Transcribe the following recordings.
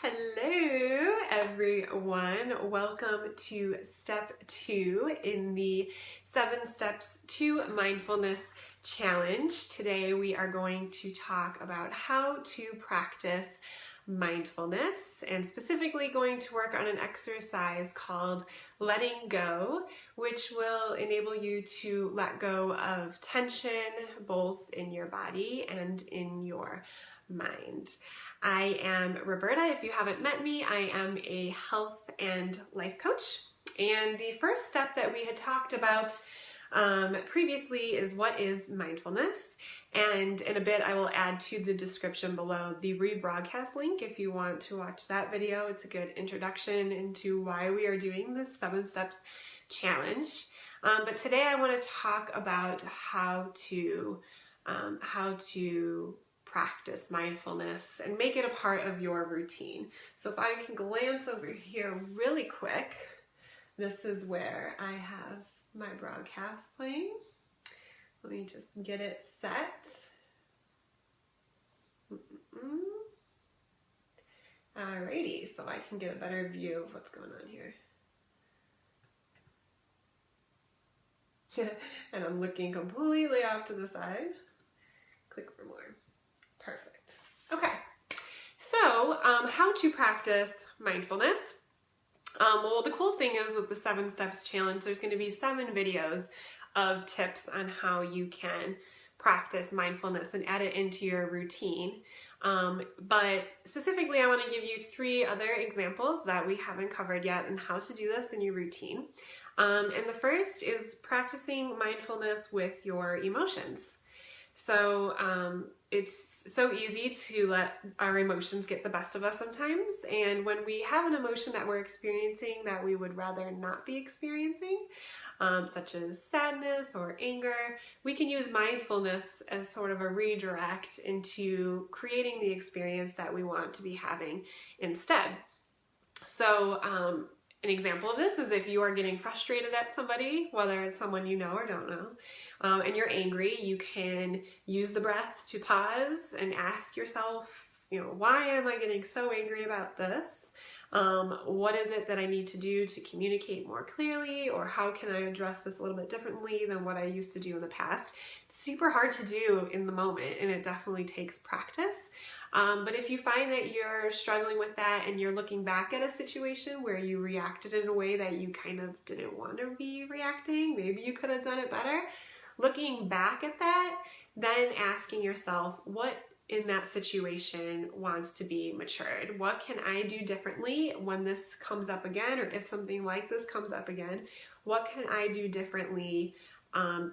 Hello everyone, welcome to step 2 in the 7 steps to mindfulness challenge. Today we are going to talk about how to practice mindfulness and specifically going to work on an exercise called letting go, which will enable you to let go of tension both in your body and in your mind. I am Roberta. If you haven't met me, I am a health and life coach. And the first step that we had talked about previously is what is mindfulness. And in a bit, I will add to the description below the rebroadcast link if you want to watch that video. It's a good introduction into why we are doing this 7 steps challenge. But today I want to talk about how to practice mindfulness and make it a part of your routine. So if I can glance over here really quick, this is where I have my broadcast playing. Let me just get it set. Alrighty, so I can get a better view of what's going on here. And I'm looking completely off to the side. Click for more. Perfect. Okay, so how to practice mindfulness. Well, the cool thing is with the 7 steps challenge, there's going to be 7 videos of tips on how you can practice mindfulness and add it into your routine. But specifically, I want to give you 3 other examples that we haven't covered yet on how to do this in your routine. And the first is practicing mindfulness with your emotions. So it's so easy to let our emotions get the best of us sometimes, and when we have an emotion that we're experiencing that we would rather not be experiencing, such as sadness or anger, we can use mindfulness as sort of a redirect into creating the experience that we want to be having instead. So an example of this is if you are getting frustrated at somebody, whether it's someone you know or don't know, and you're angry, you can use the breath to pause and ask yourself, why am I getting so angry about this? What is it that I need to do to communicate more clearly, or how can I address this a little bit differently than what I used to do in the past? It's super hard to do in the moment, and it definitely takes practice. But if you find that you're struggling with that and you're looking back at a situation where you reacted in a way that you kind of didn't want to be reacting, maybe you could have done it better, looking back at that, then asking yourself, what in that situation wants to be matured? What can I do differently when this comes up again, or if something like this comes up again? What can I do differently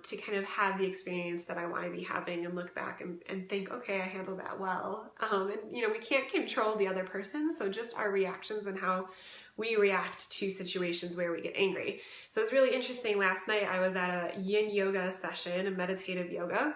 to kind of have the experience that I want to be having, and look back and think, okay, I handled that well. And we can't control the other person, so just our reactions and how we react to situations where we get angry. So it's really interesting. Last night I was at a yin yoga session, a meditative yoga,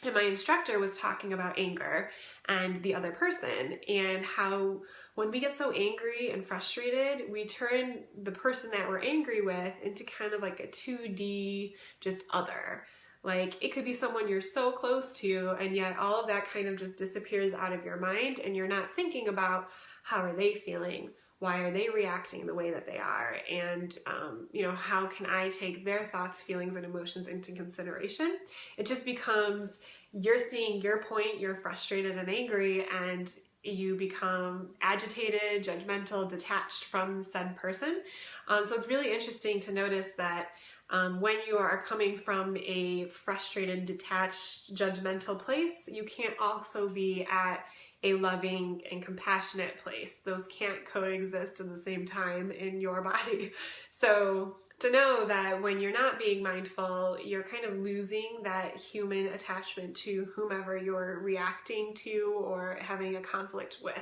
and my instructor was talking about anger and the other person, and how when we get so angry and frustrated, we turn the person that we're angry with into kind of like a 2D just other. Like, it could be someone you're so close to, and yet all of that kind of just disappears out of your mind, and you're not thinking about how are they feeling? Why are they reacting the way that they are? And, how can I take their thoughts, feelings, and emotions into consideration? It just becomes, you're seeing your point, you're frustrated and angry, and you become agitated, judgmental, detached from said person. So it's really interesting to notice that when you are coming from a frustrated, detached, judgmental place, you can't also be at a loving and compassionate place. Those can't coexist at the same time in your body. So to know that when you're not being mindful, you're kind of losing that human attachment to whomever you're reacting to or having a conflict with.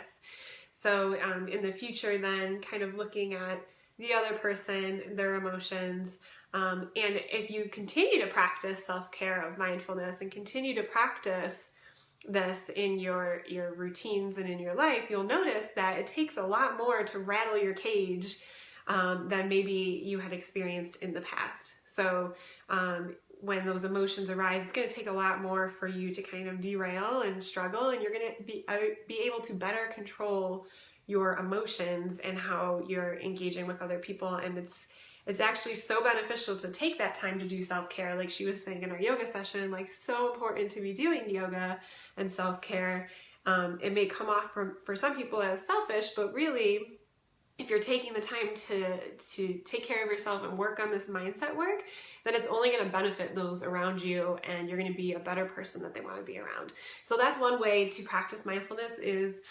So in the future then, kind of looking at the other person, their emotions, and if you continue to practice self-care of mindfulness and continue to practice this in your routines and in your life, you'll notice that it takes a lot more to rattle your cage than maybe you had experienced in the past. So when those emotions arise, it's going to take a lot more for you to kind of derail and struggle, and you're going to be able to better control your emotions and how you're engaging with other people. And it's actually so beneficial to take that time to do self-care. Like she was saying in our yoga session, like so important to be doing yoga and self-care. It may come off for some people as selfish, but really, if you're taking the time to take care of yourself and work on this mindset work, then it's only going to benefit those around you, and you're going to be a better person that they want to be around. So that's one way to practice mindfulness, is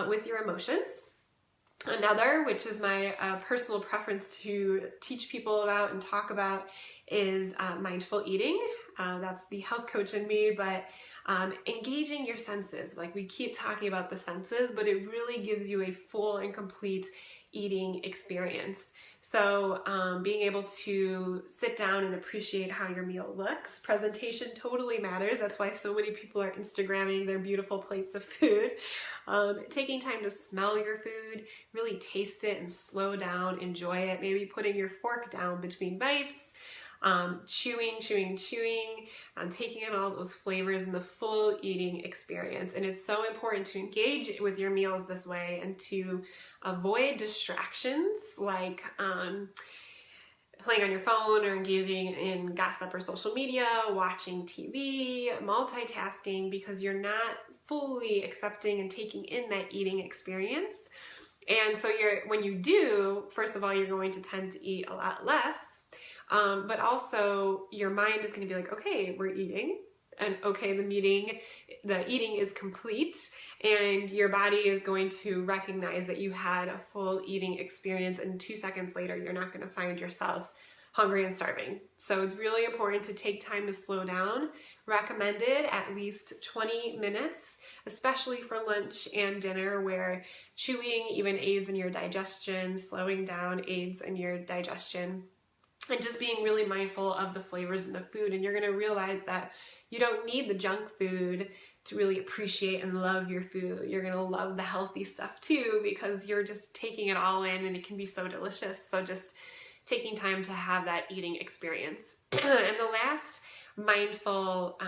with your emotions. Another, which is my personal preference to teach people about and talk about, is mindful eating. That's the health coach in me, but engaging your senses. Like we keep talking about the senses, but it really gives you a full and complete eating experience. So being able to sit down and appreciate how your meal looks. Presentation totally matters. That's why so many people are Instagramming their beautiful plates of food. Taking time to smell your food, really taste it and slow down, enjoy it. Maybe putting your fork down between bites. Chewing, taking in all those flavors and the full eating experience. And it's so important to engage with your meals this way and to avoid distractions like playing on your phone or engaging in gossip or social media, watching TV, multitasking, because you're not fully accepting and taking in that eating experience. And so when you do, first of all, you're going to tend to eat a lot less. But also your mind is going to be like, okay, we're eating, and okay, the eating is complete, and your body is going to recognize that you had a full eating experience, and 2 seconds later, you're not going to find yourself hungry and starving. So it's really important to take time to slow down. Recommended at least 20 minutes, especially for lunch and dinner, where chewing even aids in your digestion, slowing down aids in your digestion. And just being really mindful of the flavors in the food. And you're going to realize that you don't need the junk food to really appreciate and love your food. You're going to love the healthy stuff too, because you're just taking it all in, and it can be so delicious. So just taking time to have that eating experience. And the last mindful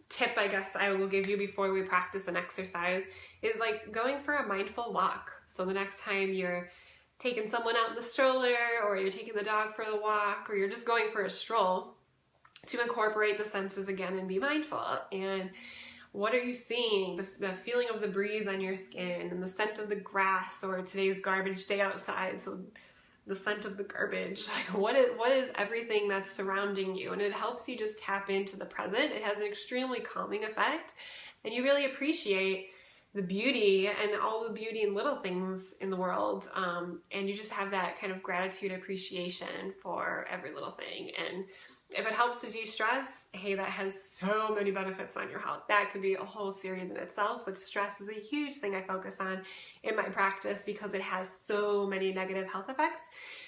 tip I guess I will give you before we practice an exercise is like going for a mindful walk. So the next time you're taking someone out in the stroller, or you're taking the dog for the walk, or you're just going for a stroll, to incorporate the senses again and be mindful. And what are you seeing? The feeling of the breeze on your skin, and the scent of the grass, or today's garbage day outside, so the scent of the garbage. Like what is everything that's surrounding you? And it helps you just tap into the present. It has an extremely calming effect, and you really appreciate the beauty and all the beauty and little things in the world, and you just have that kind of gratitude, appreciation for every little thing. And if it helps to de-stress, hey, that has so many benefits on your health. That could be a whole series in itself, but stress is a huge thing I focus on in my practice because it has so many negative health effects.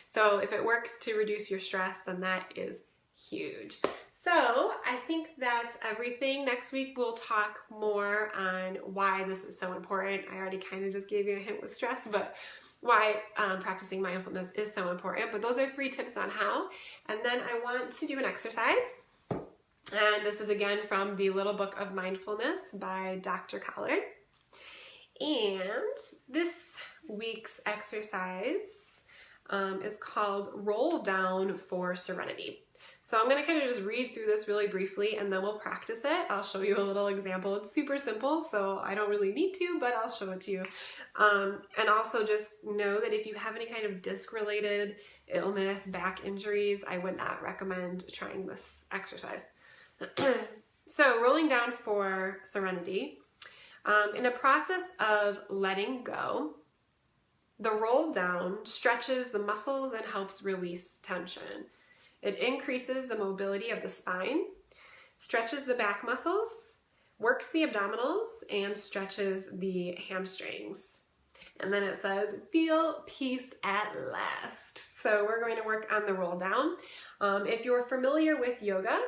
So if it works to reduce your stress, then that is huge. So I think that's everything. Next week we'll talk more on why this is so important. I already kind of just gave you a hint with stress, but why practicing mindfulness is so important. But those are 3 tips on how. And then I want to do an exercise. And this is again from the Little Book of Mindfulness by Dr. Collard. And this week's exercise is called Roll Down for Serenity. So I'm going to kind of just read through this really briefly, and then we'll practice it. I'll show you a little example. It's super simple, so I don't really need to, but I'll show it to you. And also just know that if you have any kind of disc-related illness, back injuries, I would not recommend trying this exercise. So rolling down for serenity. In a process of letting go, the roll down stretches the muscles and helps release tension. It increases the mobility of the spine, stretches the back muscles, works the abdominals, and stretches the hamstrings. And then it says, feel peace at last. So we're going to work on the roll down. If you're familiar with yoga,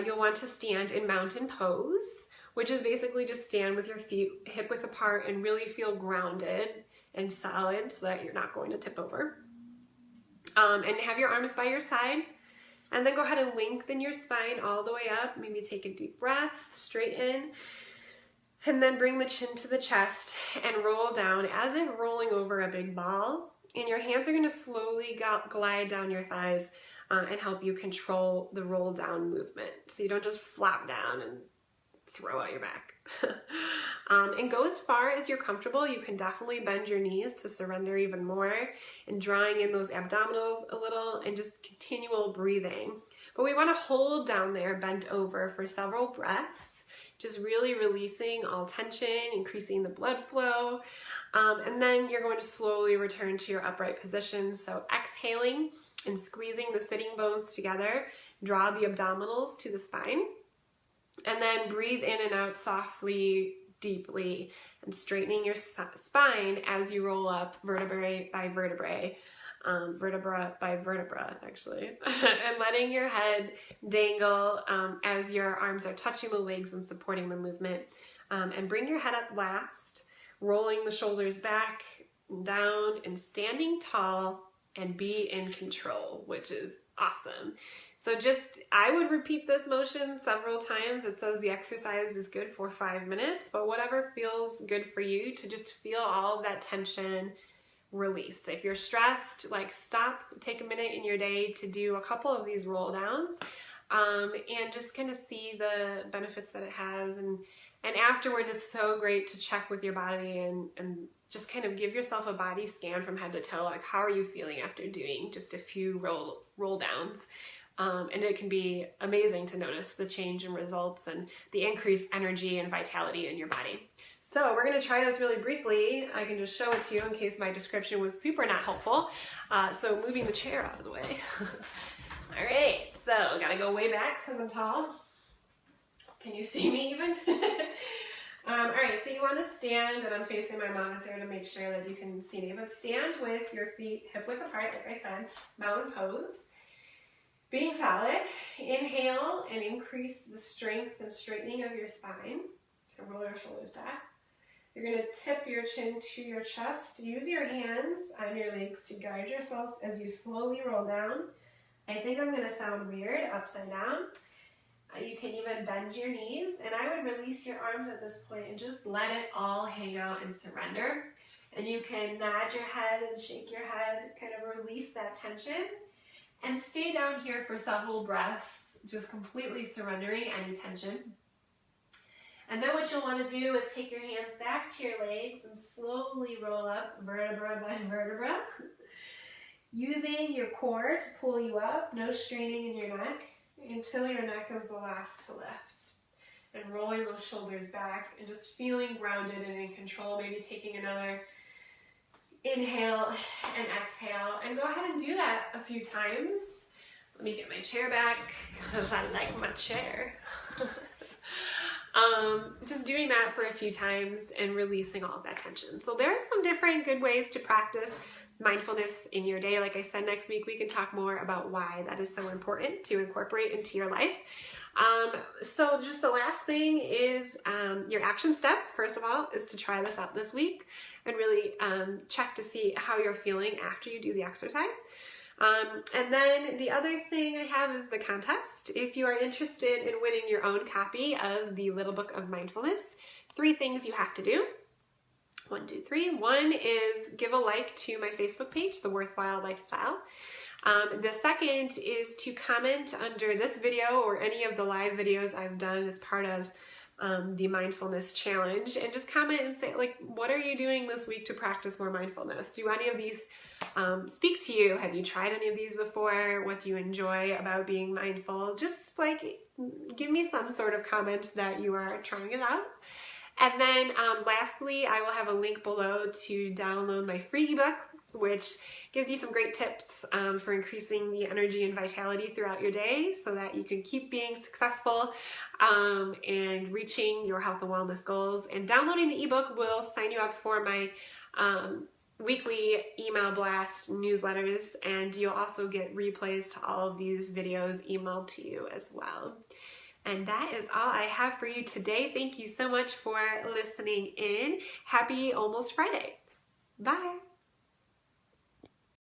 you'll want to stand in mountain pose, which is basically just stand with your feet hip width apart and really feel grounded and solid so that you're not going to tip over. And have your arms by your side, and then go ahead and lengthen your spine all the way up. Maybe take a deep breath, straighten, And then bring the chin to the chest and roll down as if rolling over a big ball. And your hands are going to slowly glide down your thighs and help you control the roll down movement. So you don't just flop down and throw out your back. And go as far as you're comfortable. You can definitely bend your knees to surrender even more, and drawing in those abdominals a little, and just continual breathing. But we want to hold down there, bent over for several breaths, just really releasing all tension, increasing the blood flow. And then you're going to slowly return to your upright position. So exhaling and squeezing the sitting bones together, draw the abdominals to the spine. And then breathe in and out softly, deeply, and straightening your spine as you roll up vertebrae by vertebrae, vertebra by vertebra, actually, and letting your head dangle as your arms are touching the legs and supporting the movement. And bring your head up last, rolling the shoulders back, down, and standing tall, and be in control, which is awesome. So I would repeat this motion several times. It says the exercise is good for 5 minutes, but whatever feels good for you, to just feel all of that tension release. If you're stressed, like, stop, take a minute in your day to do a couple of these roll downs, and just kind of see the benefits that it has. And afterwards, it's so great to check with your body and just kind of give yourself a body scan from head to toe. Like, how are you feeling after doing just a few roll downs? And it can be amazing to notice the change in results and the increased energy and vitality in your body. So we're going to try this really briefly. I can just show it to you in case my description was super not helpful. So moving the chair out of the way. All right, so I gotta go way back because I'm tall. Can you see me even? All right, so you want to stand, and I'm facing my monitor to make sure that you can see me, but stand with your feet hip width apart, like I said, mountain pose. Being solid, inhale and increase the strength and straightening of your spine. And roll your shoulders back. You're going to tip your chin to your chest. Use your hands on your legs to guide yourself as you slowly roll down. I think I'm going to sound weird, upside down. You can even bend your knees, and I would release your arms at this point and just let it all hang out and surrender. And you can nod your head and shake your head, kind of release that tension. And stay down here for several breaths, just completely surrendering any tension. And then what you'll want to do is take your hands back to your legs and slowly roll up vertebra by vertebra, using your core to pull you up, no straining in your neck, until your neck is the last to lift. And rolling those shoulders back and just feeling grounded and in control, maybe taking another inhale and exhale, and go ahead and do that a few times. Let me get my chair back because I like my chair. Just doing that for a few times and releasing all of that tension. So there are some different good ways to practice mindfulness in your day. Like I said, next week we can talk more about why that is so important to incorporate into your life. So just the last thing is your action step, first of all, is to try this out this week and really check to see how you're feeling after you do the exercise. And then the other thing I have is the contest. If you are interested in winning your own copy of the Little Book of Mindfulness, 3 things you have to do. 1, 2, 3. 1 is give a like to my Facebook page, The Worthwhile Lifestyle. The second is to comment under this video or any of the live videos I've done as part of the mindfulness challenge, and just comment and say, like, what are you doing this week to practice more mindfulness? Do any of these speak to you? Have you tried any of these before? What do you enjoy about being mindful? Just like give me some sort of comment that you are trying it out. And then lastly, I will have a link below to download my free ebook, which gives you some great tips for increasing the energy and vitality throughout your day so that you can keep being successful and reaching your health and wellness goals. And downloading the ebook will sign you up for my weekly email blast newsletters, and you'll also get replays to all of these videos emailed to you as well. And that is all I have for you today. Thank you so much for listening in. Happy Almost Friday. Bye.